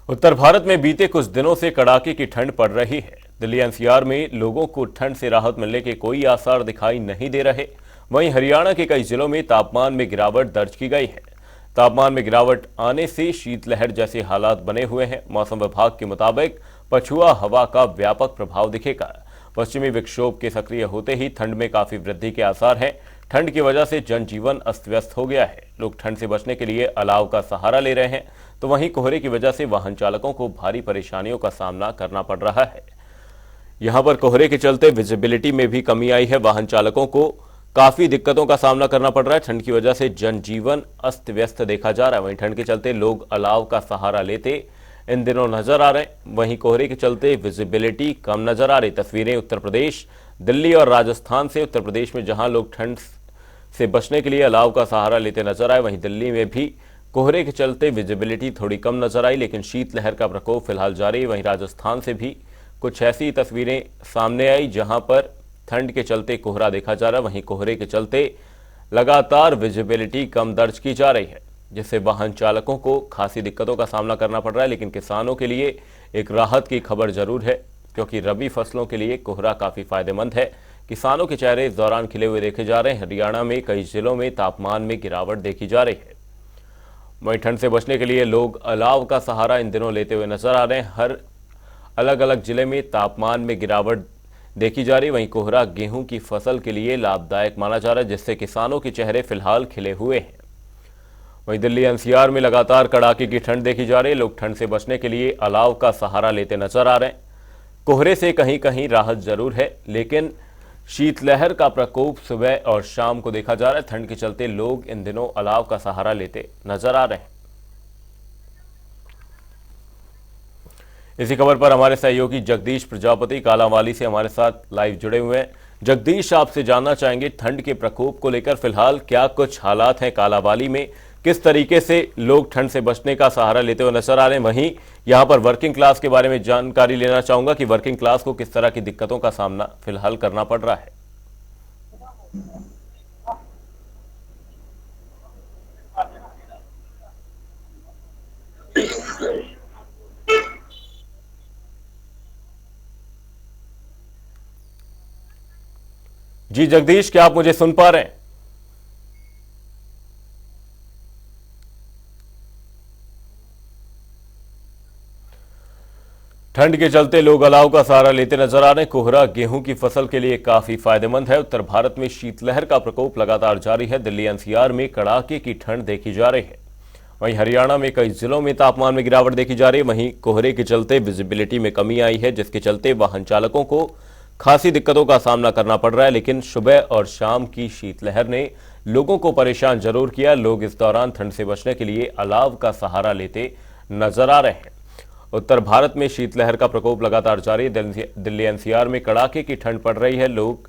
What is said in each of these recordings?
उत्तर भारत में बीते कुछ दिनों से कड़ाके की ठंड पड़ रही है। दिल्ली एनसीआर में लोगों को ठंड से राहत मिलने के कोई आसार दिखाई नहीं दे रहे। वहीं हरियाणा के कई जिलों में तापमान में गिरावट दर्ज की गई है। तापमान में गिरावट आने से शीतलहर जैसे हालात बने हुए हैं। मौसम विभाग के मुताबिक पछुआ हवा का व्यापक प्रभाव दिखेगा। पश्चिमी विक्षोभ के सक्रिय होते ही ठंड में काफी वृद्धि के आसार हैं। ठंड की वजह से जनजीवन अस्त व्यस्त हो गया है। लोग ठंड से बचने के लिए अलाव का सहारा ले रहे हैं, तो वहीं कोहरे की वजह से वाहन चालकों को भारी परेशानियों का सामना करना पड़ रहा है। यहां पर कोहरे के चलते विजिबिलिटी में भी कमी आई है। वाहन चालकों को काफी दिक्कतों का सामना करना पड़ रहा है। ठंड की वजह से जनजीवन अस्त व्यस्त देखा जा रहा है। वहीं ठंड के चलते लोग अलाव का सहारा लेते इन दिनों नजर आ रहे हैं। वहीं कोहरे के चलते विजिबिलिटी कम नजर आ रही। तस्वीरें उत्तर प्रदेश, दिल्ली और राजस्थान से। उत्तर प्रदेश में जहां लोग ठंड से बचने के लिए अलाव का सहारा लेते नजर आए, वहीं दिल्ली में भी कोहरे के चलते विजिबिलिटी थोड़ी कम नजर आई, लेकिन शीतलहर का प्रकोप फिलहाल जारी है। वहीं राजस्थान से भी कुछ ऐसी तस्वीरें सामने आई जहां पर ठंड के चलते कोहरा देखा जा रहा है। वहीं कोहरे के चलते लगातार विजिबिलिटी कम दर्ज की जा रही है, जिससे वाहन चालकों को खासी दिक्कतों का सामना करना पड़ रहा है। लेकिन किसानों के लिए एक राहत की खबर जरूर है, क्योंकि रबी फसलों के लिए कोहरा काफी फायदेमंद है। किसानों के चेहरे इस दौरान खिले हुए देखे जा रहे हैं। हरियाणा में कई जिलों में तापमान में गिरावट देखी जा रही है। वहीं ठंड से बचने के लिए लोग अलाव का सहारा इन दिनों लेते हुए नजर आ रहे हैं। हर अलग अलग जिले में तापमान में गिरावट देखी जा रही है। वहीं कोहरा गेहूं की फसल के लिए लाभदायक माना जा रहा है, जिससे किसानों के चेहरे फिलहाल खिले हुए हैं। वहीं दिल्ली एनसीआर में लगातार कड़ाके की ठंड देखी जा रही है। लोग ठंड से बचने के लिए अलाव का सहारा लेते नजर आ रहे हैं। कोहरे से कहीं कहीं राहत जरूर है, लेकिन शीतलहर का प्रकोप सुबह और शाम को देखा जा रहा है। ठंड के चलते लोग इन दिनों अलाव का सहारा लेते नजर आ रहे हैं। इसी खबर पर हमारे सहयोगी जगदीश प्रजापति कालांवाली से हमारे साथ लाइव जुड़े हुए हैं। जगदीश, आपसे जानना चाहेंगे ठंड के प्रकोप को लेकर फिलहाल क्या कुछ हालात हैं कालांवाली में, किस तरीके से लोग ठंड से बचने का सहारा लेते हुए नजर आ रहे हैं। वहीं यहां पर वर्किंग क्लास के बारे में जानकारी लेना चाहूंगा कि वर्किंग क्लास को किस तरह की दिक्कतों का सामना फिलहाल करना पड़ रहा है। जी जगदीश, क्या आप मुझे सुन पा रहे हैं? ठंड के चलते लोग अलाव का सहारा लेते नजर आ रहे हैं। कोहरा गेहूं की फसल के लिए काफी फायदेमंद है। उत्तर भारत में शीतलहर का प्रकोप लगातार जारी है। दिल्ली एनसीआर में कड़ाके की ठंड देखी जा रही है। वहीं हरियाणा में कई जिलों में तापमान में गिरावट देखी जा रही है। वहीं कोहरे के चलते विजिबिलिटी में कमी आई है, जिसके चलते वाहन चालकों को खासी दिक्कतों का सामना करना पड़ रहा है। लेकिन सुबह और शाम की शीतलहर ने लोगों को परेशान जरूर किया। लोग इस दौरान ठंड से बचने के लिए अलाव का सहारा लेते नजर आ रहे हैं। उत्तर भारत में शीतलहर का प्रकोप लगातार जारी है। दिल्ली एनसीआर में कड़ाके की ठंड पड़ रही है। लोग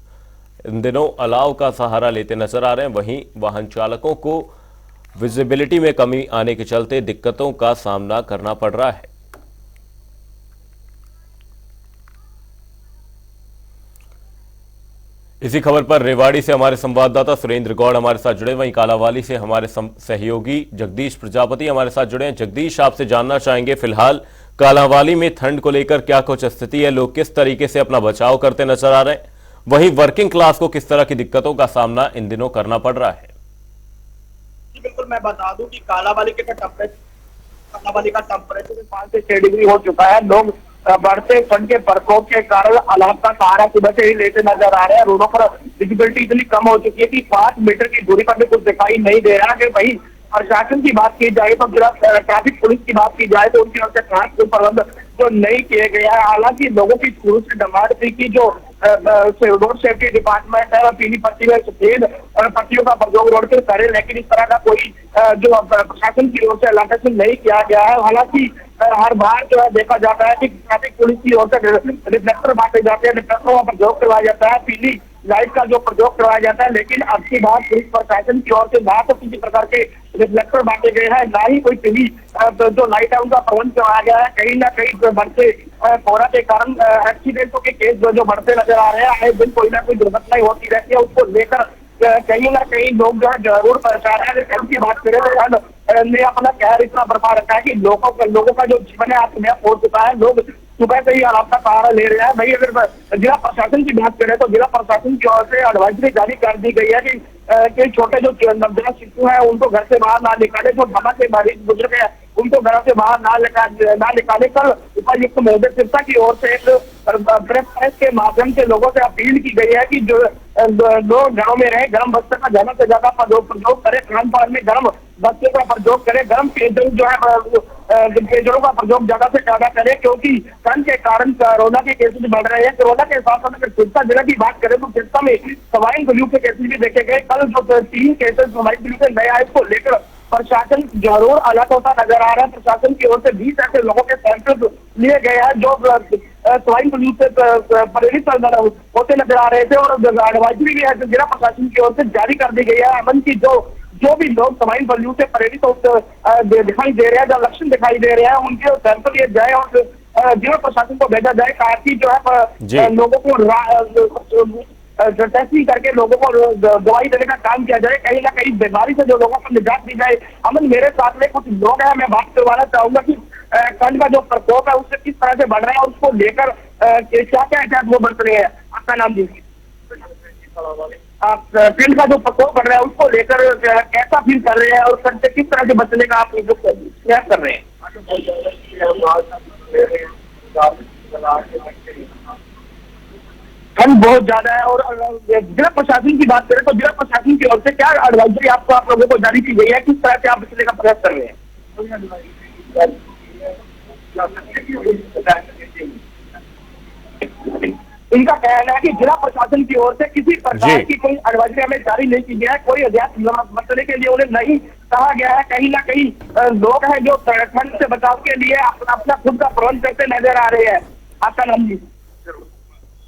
इन दिनों अलाव का सहारा लेते नजर आ रहे हैं। वहीं वाहन चालकों को विजिबिलिटी में कमी आने के चलते दिक्कतों का सामना करना पड़ रहा है। इसी खबर पर रेवाड़ी से हमारे संवाददाता सुरेंद्र गौड़ हमारे साथ जुड़े। वहीं कालांवाली से हमारे सहयोगी जगदीश प्रजापति हमारे साथ जुड़े हैं। जगदीश, आपसे जानना चाहेंगे फिलहाल कालांवाली में ठंड को लेकर क्या कुछ स्थिति है, लोग किस तरीके से अपना बचाव करते नजर आ रहे हैं, वहीं वर्किंग क्लास को किस तरह की दिक्कतों का सामना इन दिनों करना पड़ रहा है? बिल्कुल, मैं बता दूं कि कालांवाली का टेम्परेचर 5 से 6 डिग्री हो चुका है। लोग बढ़ते ठंड के प्रकोप के कारण अलाव का सहारा सुबह से ही लेते नजर आ रहे हैं। रोडों पर विजिबिलिटी इतनी कम हो चुकी है कि 5 मीटर की दूरी पर भी कुछ दिखाई नहीं दे रहा है। वहीं प्रशासन की बात की जाए तो ट्रैफिक पुलिस की बात की जाए तो उनकी ओर से खास कोई प्रबंध जो नहीं किए गए हैं। हालांकि लोगों की शुरू से डिमांड थी कि जो रोड सेफ्टी डिपार्टमेंट है और पीली पट्टी में सफेद पट्टियों का प्रयोग रोड पर करे, लेकिन इस तरह का कोई जो प्रशासन की ओर से अलर्टेशन नहीं किया गया है। हालांकि हर बार जो है देखा जाता है कि ट्रैफिक पुलिस की ओर से रिफ्लेक्टर बांटे जाते हैं, रिफ्लेक्टरों का प्रयोग करवाया जाता है, पीली लाइट का जो प्रयोग करवाया जाता है। लेकिन अब की बार पुलिस प्रशासन की ओर से ना तो किसी प्रकार के रिफ्लेक्टर बांटे गए हैं, ना ही कोई पीली जो लाइट है उनका प्रबंध करवाया गया है। कहीं ना कहीं बढ़ते कोहरा के कारण एक्सीडेंटों के केस जो बढ़ते नजर आ रहे हैं। आए दिन कोई ना कोई दुर्घटनाएं होती रहती है, उसको लेकर कहीं ना कहीं लोग जो है जरूर परेशान है। ठंड की बात करें तो ने अपना कहर इतना बरपा रखा है कि लोगों का जो जीवन है आज में हो चुका है। लोग सुबह से ही आराम का सहारा ले रहे हैं। भाई अगर जिला प्रशासन की बात करें तो जिला प्रशासन की ओर से एडवाइजरी जारी कर दी गई है कि छोटे जो नवजात शिशु है उनको घर से बाहर ना निकाले, जो दमा के मरीज बुजुर्ग है उनको घर से बाहर ना निकाले। कल उपायुक्त महोदय सिरसा की ओर से एक प्रेस के माध्यम से लोगों से अपील की गई है कि जो लोग घरों में रहे, गर्म वस्त्र का ज्यादा से ज्यादा प्रयोग करे, खान पान में गर्म वस्त्र का प्रयोग करे, गर्म पेयजल जो है पेयजलों का प्रयोग ज्यादा से ज्यादा करे, क्योंकि ठंड के कारण कोरोना के केसेस बढ़ रहे हैं। कोरोना के साथ साथ अगर सिरसा जिला की बात करें तो सिरसा में स्वाइन फ्लू के केसेस भी देखे गए। कल जो 3 केसेस स्वाइन फ्लू के नए आए उसको लेकर प्रशासन जरूर अलर्ट होता नजर आ रहा है। प्रशासन की ओर से 20 ऐसे लोगों के सैंपल लिए गए हैं जो स्वाइन फ्लू से प्रेरित होते नजर आ रहे थे, और एडवाइजरी भी है जो जिला प्रशासन की ओर से जारी कर दी गई है। अमन की जो भी लोग स्वाइन फ्लू से प्रेरित दिखाई दे रहे हैं, जो लक्षण दिखाई दे रहे हैं, उनके सैंपल लिए जाए और जिला प्रशासन को भेजा जाए ताकि जो है लोगों को टेस्टिंग करके लोगों को दवाई देने का काम किया जाए। कहीं ना कहीं बीमारी से जो लोगों को निजात दी जाए। अमन, मेरे साथ में कुछ लोग हैं, मैं बात करवाना चाहूंगा कि ठंड का जो प्रकोप है उससे किस तरह से बढ़ रहा है और उसको लेकर क्या क्या एहतियात वो बरत रहे हैं। आपका नाम दीजिए। आप ठंड का जो प्रकोप बढ़ रहा है उसको लेकर कैसा फील कर रहे हैं और ठंड से किस तरह से बचने का आप लोग प्रयास कर रहे हैं? ठंड बहुत ज्यादा है और जिला प्रशासन की बात करें तो जिला प्रशासन की ओर से क्या एडवाइजरी आपको आप लोगों को जारी की गई है, किस तरह से आप बचने का प्रयास कर रहे हैं? इनका कहना है कि जिला प्रशासन की ओर से किसी प्रकार की कोई एडवाइजरी हमें जारी नहीं की गई है, कोई एहतियात बचने के लिए उन्हें नहीं कहा गया है। कहीं ना कहीं लोग हैं जो ठंड से बचाव के लिए अपना खुद का प्रबंध करते नजर आ रहे हैं। आपका नाम जी?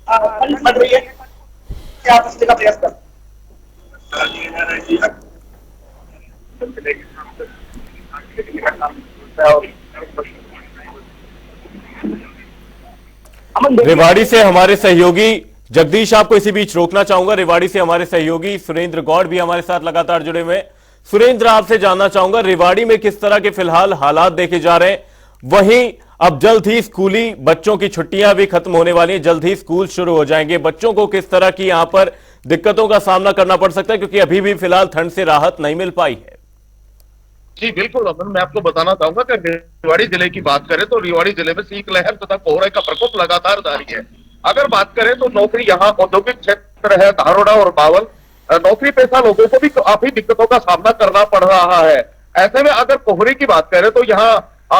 बढ़ रही है, क्या बचने का प्रयास कर? रेवाड़ी से हमारे सहयोगी जगदीश, आपको इसी बीच रोकना चाहूंगा। रेवाड़ी से हमारे सहयोगी सुरेंद्र गौड़ भी हमारे साथ लगातार जुड़े हुए हैं। सुरेंद्र, आपसे जानना चाहूंगा रेवाड़ी में किस तरह के फिलहाल हालात देखे जा रहे हैं। वहीं अब जल्द ही स्कूली बच्चों की छुट्टियां भी खत्म होने वाली हैं, जल्द ही स्कूल शुरू हो जाएंगे। बच्चों को किस तरह की यहां पर दिक्कतों का सामना करना पड़ सकता है, क्योंकि अभी भी फिलहाल ठंड से राहत नहीं मिल पाई है? जी बिल्कुल अमन, मैं आपको बताना चाहूंगा कि रेवाड़ी जिले की बात करें तो रेवाड़ी जिले में शीतलहर तथा कोहरे का प्रकोप लगातार जारी है। अगर बात करें तो नौकरी यहाँ औद्योगिक क्षेत्र है धारोड़ा और बावल, नौकरी पेशा लोगों को भी काफी दिक्कतों का सामना करना पड़ रहा है। ऐसे में अगर कोहरे की बात करें तो यहाँ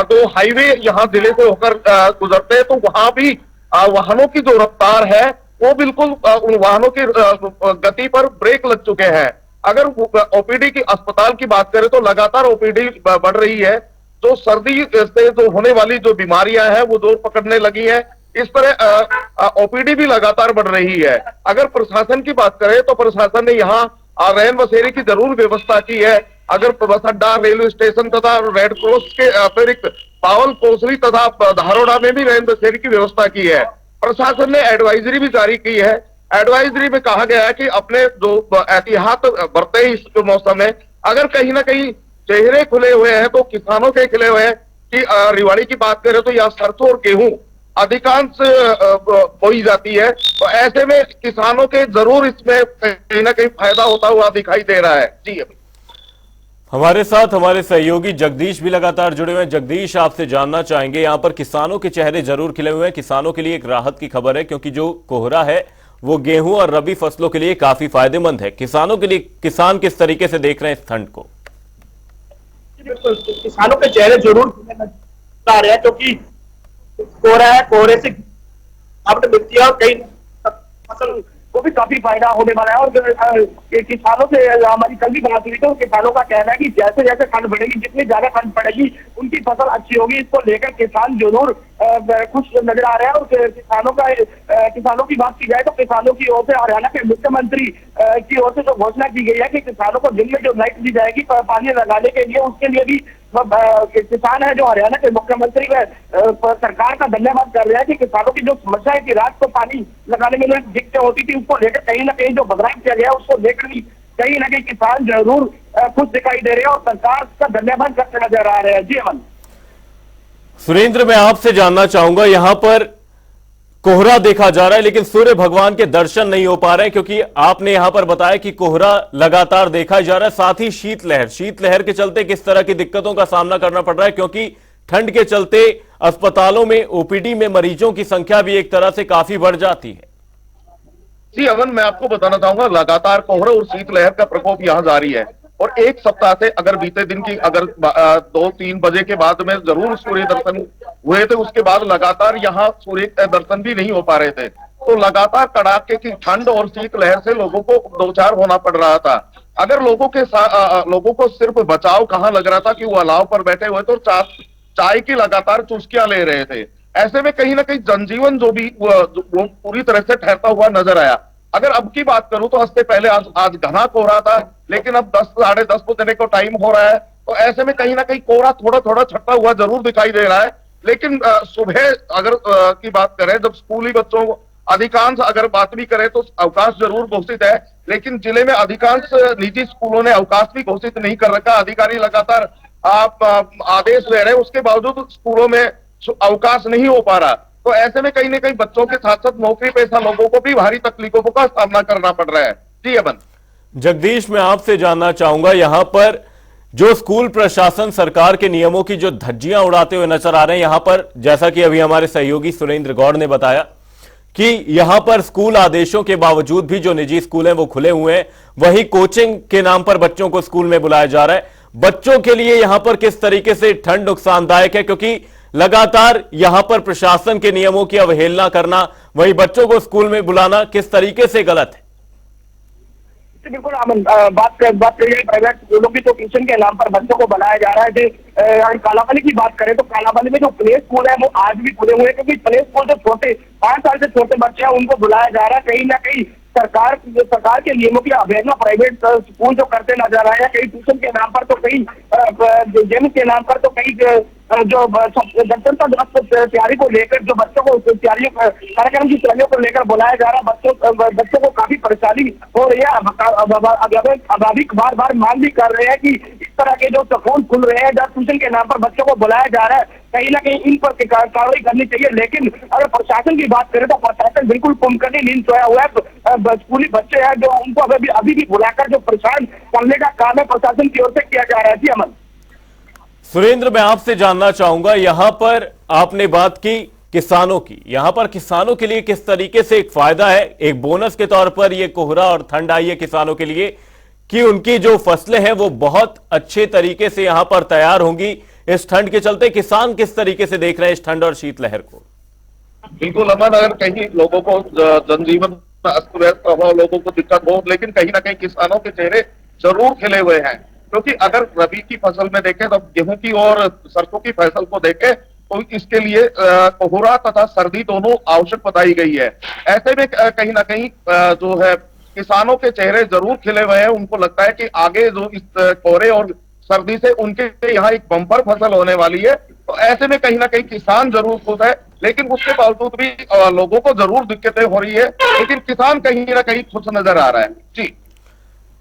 2 हाईवे यहाँ जिले से होकर गुजरते हैं, तो वहां भी वाहनों की जो रफ्तार है वो बिल्कुल उन वाहनों की गति पर ब्रेक लग चुके हैं। अगर ओपीडी की अस्पताल की बात करें तो लगातार ओपीडी बढ़ रही है। जो सर्दी से जो होने वाली जो बीमारियां हैं वो जोर पकड़ने लगी है। इस तरह ओपीडी भी लगातार बढ़ रही है। अगर प्रशासन की बात करें तो प्रशासन ने यहाँ रैन बसेरे की जरूर व्यवस्था की है। अगर बस अड्डा, रेलवे स्टेशन तथा रेड क्रॉस के अतिरिक्त पावल, कोसली तथा धारोड़ा में भी रैन बसेरे की व्यवस्था की है। प्रशासन ने एडवाइजरी भी जारी की है। एडवाइजरी में कहा गया है कि अपने जो एहतियात बरते इस मौसम में, अगर कहीं ना कहीं चेहरे खुले हुए हैं तो किसानों के खिले हुए हैं। कि रेवाड़ी की बात करें तो यहाँ सरसों और गेहूं अधिकांश बोई जाती है, तो ऐसे में किसानों के जरूर इसमें कहीं ना कहीं फायदा होता हुआ दिखाई दे रहा है। जी अभी हमारे साथ हमारे सहयोगी जगदीश भी लगातार जुड़े हुए हैं। जगदीश, आपसे जानना चाहेंगे, यहां पर किसानों के चेहरे जरूर खिले हुए हैं। किसानों के लिए एक राहत की खबर है, क्योंकि जो कोहरा है वो गेहूं और रबी फसलों के लिए काफी फायदेमंद है। किसानों के लिए किसान किस तरीके से देख रहे हैं इस ठंड को? किसानों के चेहरे जरूर आ रहे हैं, क्योंकि कोहरा है, कोहरे से आपने मिलती है और कई फसल को भी काफी फायदा होने वाला है। और किसानों से हमारी कल भी बात हुई तो किसानों का कहना है कि जैसे जैसे ठंड बढ़ेगी, जितनी ज्यादा ठंड पड़ेगी उनकी फसल अच्छी होगी। इसको लेकर किसान जरूर खुश नजर आ रहे हैं। और किसानों की बात की जाए तो किसानों की ओर से हरियाणा के मुख्यमंत्री की ओर से जो घोषणा की गई है कि किसानों को दिन में जो लाइट दी जाएगी पानी लगाने के लिए, उसके लिए भी किसान है जो हरियाणा के मुख्यमंत्री सरकार का धन्यवाद कर रहे हैं कि किसानों की जो समस्या है कि रात को पानी लगाने में दिक्कत होती थी, उसको लेकर कहीं ना कहीं जो बदलाव किया गया उसको लेकर भी कहीं ना कहीं किसान जरूर खुश दिखाई दे रहे हैं और सरकार का धन्यवाद करते नजर आ रहे हैं। जी अमन। सुरेंद्र, मैं आपसे जानना चाहूंगा, यहां पर कोहरा देखा जा रहा है लेकिन सूर्य भगवान के दर्शन नहीं हो पा रहे हैं, क्योंकि आपने यहां पर बताया कि कोहरा लगातार देखा जा रहा है। साथ ही शीतलहर के चलते किस तरह की दिक्कतों का सामना करना पड़ रहा है, क्योंकि ठंड के चलते अस्पतालों में ओपीडी में मरीजों की संख्या भी एक तरह से काफी बढ़ जाती है। जी अमन, मैं आपको बताना चाहूंगा, लगातार कोहरा और शीतलहर का प्रकोप यहाँ जारी है और एक सप्ताह से अगर बीते दिन की अगर 2-3 बजे के बाद में जरूर सूर्य दर्शन हुए थे, उसके बाद लगातार यहाँ सूर्य दर्शन भी नहीं हो पा रहे थे। तो लगातार कड़ाके की ठंड और शीतलहर से लोगों को दो चार होना पड़ रहा था। अगर लोगों को सिर्फ बचाव कहाँ लग रहा था कि वो अलाव पर बैठे हुए तो चाय की लगातार चुस्कियां ले रहे थे। ऐसे में कहीं ना कहीं जनजीवन जो भी वो पूरी तरह से ठहरता हुआ नजर आया। अगर अब की बात करूं तो हफ्ते पहले आज घना कोहरा था, लेकिन अब 10 साढ़े 10 बजने को टाइम हो रहा है, तो ऐसे में कहीं ना कहीं कोहरा थोड़ा थोड़ा छटा हुआ जरूर दिखाई दे रहा है। लेकिन सुबह अगर की बात करें, जब स्कूली बच्चों को अधिकांश अगर बात भी करें तो अवकाश जरूर घोषित है, लेकिन जिले में अधिकांश निजी स्कूलों ने अवकाश भी घोषित नहीं कर रखा। अधिकारी लगातार आदेश दे रहे हैं, उसके बावजूद स्कूलों में अवकाश नहीं हो पा रहा। तो ऐसे में कहीं ना कहीं बच्चों के साथ साथ नौकरी पेशा लोगों को भी भारी तकलीफों का सामना करना पड़ रहा है। जी अमन। जगदीश, मैं आपसे जानना चाहूंगा, यहां पर जो स्कूल प्रशासन सरकार के नियमों की जो धज्जियां उड़ाते हुए नजर आ रहे हैं, यहां पर जैसा कि अभी हमारे सहयोगी सुरेंद्र गौड़ ने बताया कि यहां पर स्कूल आदेशों के बावजूद भी जो निजी स्कूल हैं वो खुले हुए हैं, वही कोचिंग के नाम पर बच्चों को स्कूल में बुलाया जा रहा है। बच्चों के लिए यहां पर किस तरीके से ठंड नुकसानदायक है, क्योंकि लगातार यहां पर प्रशासन के नियमों की अवहेलना करना, वही बच्चों को स्कूल में बुलाना किस तरीके से गलत है? बिल्कुल अमन, बात करिए प्राइवेट स्कूलों की, तो ट्यूशन के नाम पर बच्चों को बनाया जा रहा है। अगर कालाबानी की बात करें तो कालाबानी में जो प्ले स्कूल है वो आज भी खुले हुए हैं, क्योंकि प्ले स्कूल जो 5 साल से छोटे बच्चे हैं उनको बुलाया जा रहा है। कहीं ना कहीं सरकार के नियमों की अवहेलना प्राइवेट स्कूल जो करते नजर आए हैं, कहीं ट्यूशन के नाम पर तो कहीं गेम के नाम पर तो कहीं जो गणतंत्र दिवस तैयारी को लेकर जो बच्चों को कार्यक्रम की तैयारियों को लेकर बुलाया जा रहा है, बच्चों को काफी परेशानी हो रही है। अभिभावक बार बार मांग भी कर रहे हैं कि इस तरह के जो स्कूल खुल रहे हैं जब ट्यूशन के नाम पर बच्चों को बुलाया जा रहा है, कहीं ना कहीं इन पर कार्रवाई करनी चाहिए। लेकिन अगर प्रशासन की बात करें तो प्रशासन बिल्कुल कुंभकर्णी नींद सोया हुआ है। स्कूली बच्चे हैं जो उनको अभी भी बुलाकर जो परेशान करने का काम है प्रशासन की ओर से किया जा रहा है। जी अमन। सुरेंद्र, मैं आपसे जानना चाहूंगा, यहां पर आपने बात की किसानों की, यहां पर किसानों के लिए किस तरीके से एक फायदा है, एक बोनस के तौर पर ये कोहरा और ठंड आई है किसानों के लिए कि उनकी जो फसलें हैं वो बहुत अच्छे तरीके से यहां पर तैयार होंगी इस ठंड के चलते। किसान किस तरीके से देख रहे हैं इस ठंड और शीतलहर को? बिल्कुल अमन, अगर कहीं लोगों को जनजीवन अस्त व्यस्त हो, लोगों को दिक्कत हो, लेकिन कहीं ना कहीं किसानों के चेहरे जरूर खिले हुए हैं। क्योंकि अगर रबी की फसल में देखें तो गेहूं की और सरसों की फसल को देखें तो इसके लिए कोहरा तथा सर्दी दोनों आवश्यक बताई गई है। ऐसे में कहीं ना कहीं जो है किसानों के चेहरे जरूर खिले हुए हैं। उनको लगता है कि आगे जो इस कोहरे और सर्दी से उनके यहाँ एक बम्पर फसल होने वाली है। तो ऐसे में कहीं ना कहीं किसान जरूर खुश है, लेकिन उसके बावजूद भी लोगों को जरूर दिक्कतें हो रही है, लेकिन किसान कहीं ना कहीं खुश नजर आ रहा है। जी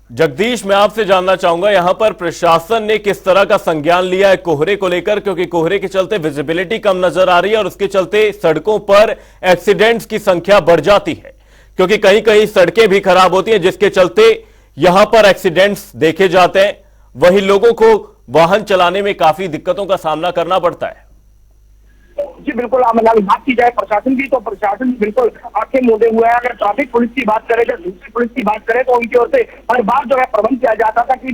जगदीश, मैं आपसे जानना चाहूंगा, यहां पर प्रशासन ने किस तरह का संज्ञान लिया है कोहरे को लेकर, क्योंकि कोहरे के चलते विजिबिलिटी कम नजर आ रही है और उसके चलते सड़कों पर एक्सीडेंट्स की संख्या बढ़ जाती है, क्योंकि कहीं कहीं सड़कें भी खराब होती हैं जिसके चलते यहां पर एक्सीडेंट्स देखे जाते हैं। वही लोगों को वाहन चलाने में काफी दिक्कतों का सामना करना पड़ता है। जी बिल्कुल, बात की जाए प्रशासन की तो प्रशासन बिल्कुल आंखें मूंदे हुए है। अगर ट्रैफिक पुलिस की बात करें या दूसरी पुलिस की बात करें तो उनकी ओर से हर बार जो है प्रबंध किया जाता था कि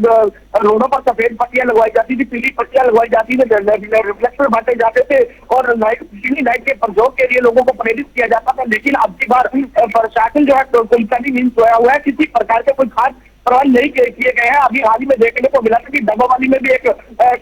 रोडों पर सफेद पट्टियां लगवाई जाती थी, पीली पट्टियां लगवाई जाती थी, रिफ्लेक्टर बांटे जाते थे और पीली लाइट के प्रयोग के लिए लोगों को प्रेरित किया जाता था। लेकिन अब की बार प्रशासन जो है कुंभकर्णी नींद सोया हुआ है, किसी प्रकार के कोई खास प्रबंध नहीं किए गए हैं। अभी हाल ही में देखने को मिला था कि डब्बावाली में भी एक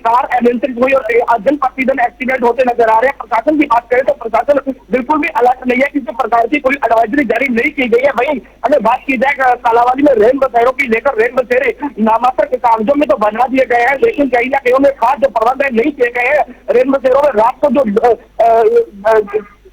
कार एम्बुलेंस हुई और दिन प्रतिदिन एक्सीडेंट होते नजर आ रहे हैं। प्रशासन की बात करें तो प्रशासन बिल्कुल भी अलर्ट नहीं है, किसी प्रकार की कोई एडवाइजरी जारी नहीं की गई है। वहीं अगर बात की जाए कालावाली में रेन बसेरों की लेकर, रेन बसेरे नामांकन के कागजों में तो बना दिए गए हैं, लेकिन कहीं ना कहीं उन्हें खास जो प्रबंध है नहीं किए गए हैं। रेन बसेरों में रात को जो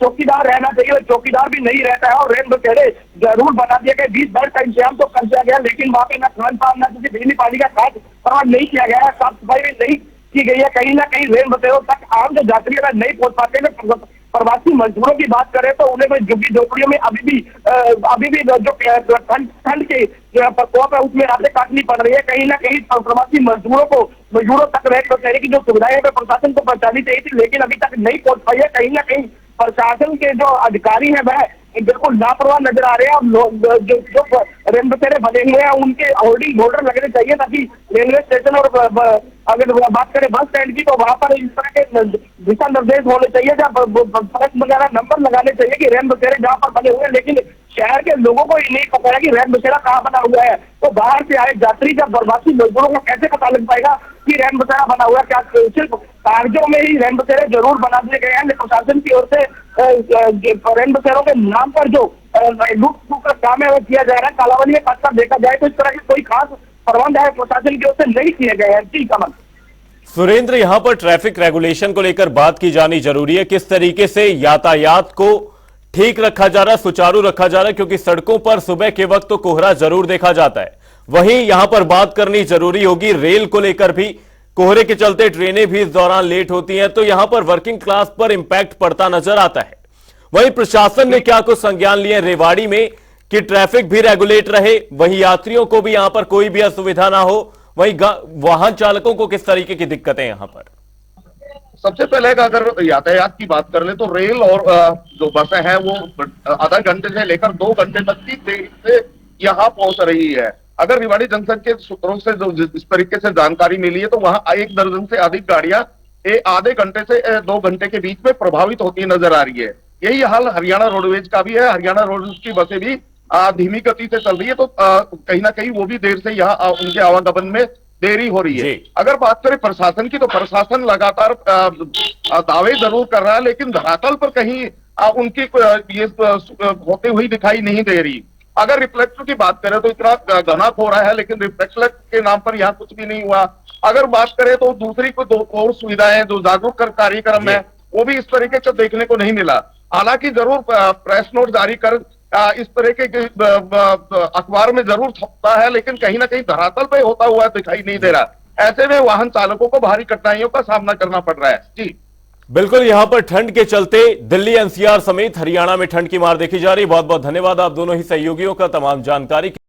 चौकीदार रहना चाहिए, चौकीदार भी नहीं रहता है और रेन बसेरे जरूर बना दिए गए। 20 बेड का इंतजाम तो कर दिया गया, लेकिन वहाँ पे न खान पान न किसी बिजली पानी का खास प्रबंध नहीं किया गया है, साफ सफाई भी नहीं की गई है। कहीं ना कहीं रेन बसेरों तक आम जो यात्री अगर नहीं पहुंच पाते हैं, प्रवासी मजदूरों की बात करें तो उन्हें भी झुग्गी झोपड़ियों में अभी भी जो ठंड के जो प्रकोप है उसमें रातें काटनी पड़ रही है। कहीं ना कहीं प्रवासी मजदूरों तक रेन बसेरे की जो सुविधाएं प्रशासन को पहुंचानी चाहिए थी, लेकिन अभी तक नहीं पहुंच पाई है। कहीं ना कहीं प्रशासन के जो अधिकारी हैं वह बिल्कुल लापरवाह नजर आ रहे हैं और जो रेन बसेरे बने हुए हैं उनके होल्डिंग बोर्डर लगने चाहिए, ताकि रेलवे स्टेशन और अगर बात करें बस स्टैंड की तो वहां पर इस तरह के दिशा निर्देश होने चाहिए, जहाँ बस वगैरह नंबर लगाने चाहिए कि रेन बसेरे जहाँ पर बने हुए हैं। लेकिन शहर के लोगों को ये नहीं पता है कि रेन बसेरा कहाँ बना हुआ है, तो बाहर से आए यात्री जब प्रवासी मजदूरों को कैसे पता लग पाएगा कि रेन बसेरा बना हुआ है? क्या सिर्फ कागजों में ही रेन बसेरे जरूर बना दिए गए हैं? प्रशासन की ओर से रेन बसेरों के नाम पर जो लूट का काम है वो किया जा रहा है। कालावली में अक्सर देखा जाए तो इस तरह के कोई खास प्रबंध है प्रशासन की ओर से नहीं किए गए हैं। जी कमल। सुरेंद्र, यहां पर ट्रैफिक रेगुलेशन को लेकर बात की जानी जरूरी है। किस तरीके से यातायात को ठीक रखा जा रहा है, सुचारू रखा जा रहा है, क्योंकि सड़कों पर सुबह के वक्त तो कोहरा जरूर देखा जाता है। वहीं यहां पर बात करनी जरूरी होगी रेल को लेकर भी। कोहरे के चलते ट्रेनें भी इस दौरान लेट होती हैं, तो यहां पर वर्किंग क्लास पर इंपैक्ट पड़ता नजर आता है। वहीं प्रशासन ने क्या कुछ संज्ञान लिए रेवाड़ी में कि ट्रैफिक भी रेगुलेट रहे, वहीं यात्रियों को भी यहां पर कोई भी असुविधा ना हो, वहीं वाहन चालकों को किस तरीके की दिक्कतें यहां पर? सबसे पहले अगर यातायात की बात कर ले तो रेल और जो बसें हैं वो आधा घंटे से लेकर 2 घंटे तक की देरी से यहाँ पहुंच रही है। अगर रेवाड़ी जंक्शन के सूत्रों से जो इस तरीके से जानकारी मिली है तो वहां 1 दर्जन से अधिक गाड़ियां आधे घंटे से 2 घंटे के बीच में प्रभावित होती नजर आ रही है। यही हाल हरियाणा रोडवेज का भी है। हरियाणा रोडवेज की बसें भी धीमी गति से चल रही है, तो कहीं ना कहीं वो भी देर से यहाँ उनके आवागमन में देरी हो रही है। अगर बात करें प्रशासन की तो प्रशासन लगातार दावे जरूर कर रहा है, लेकिन धरातल पर कहीं उनकी ये होते हुई दिखाई नहीं दे रही। अगर रिफ्लेक्टर की बात करें तो इतना घना हो रहा है, लेकिन रिफ्लेक्टर के नाम पर यहाँ कुछ भी नहीं हुआ। अगर बात करें तो दूसरी कोई 2 और सुविधाएं जो जागरूक कार्यक्रम है वो भी इस तरीके से देखने को नहीं मिला। हालांकि जरूर प्रेस नोट जारी कर इस तरह के अखबार में जरूर छपता है, लेकिन कहीं ना कहीं धरातल पे होता हुआ दिखाई नहीं दे रहा। ऐसे में वाहन चालकों को भारी कठिनाइयों का सामना करना पड़ रहा है। जी बिल्कुल, यहां पर ठंड के चलते दिल्ली एनसीआर समेत हरियाणा में ठंड की मार देखी जा रही है। बहुत बहुत धन्यवाद आप दोनों ही सहयोगियों का तमाम जानकारी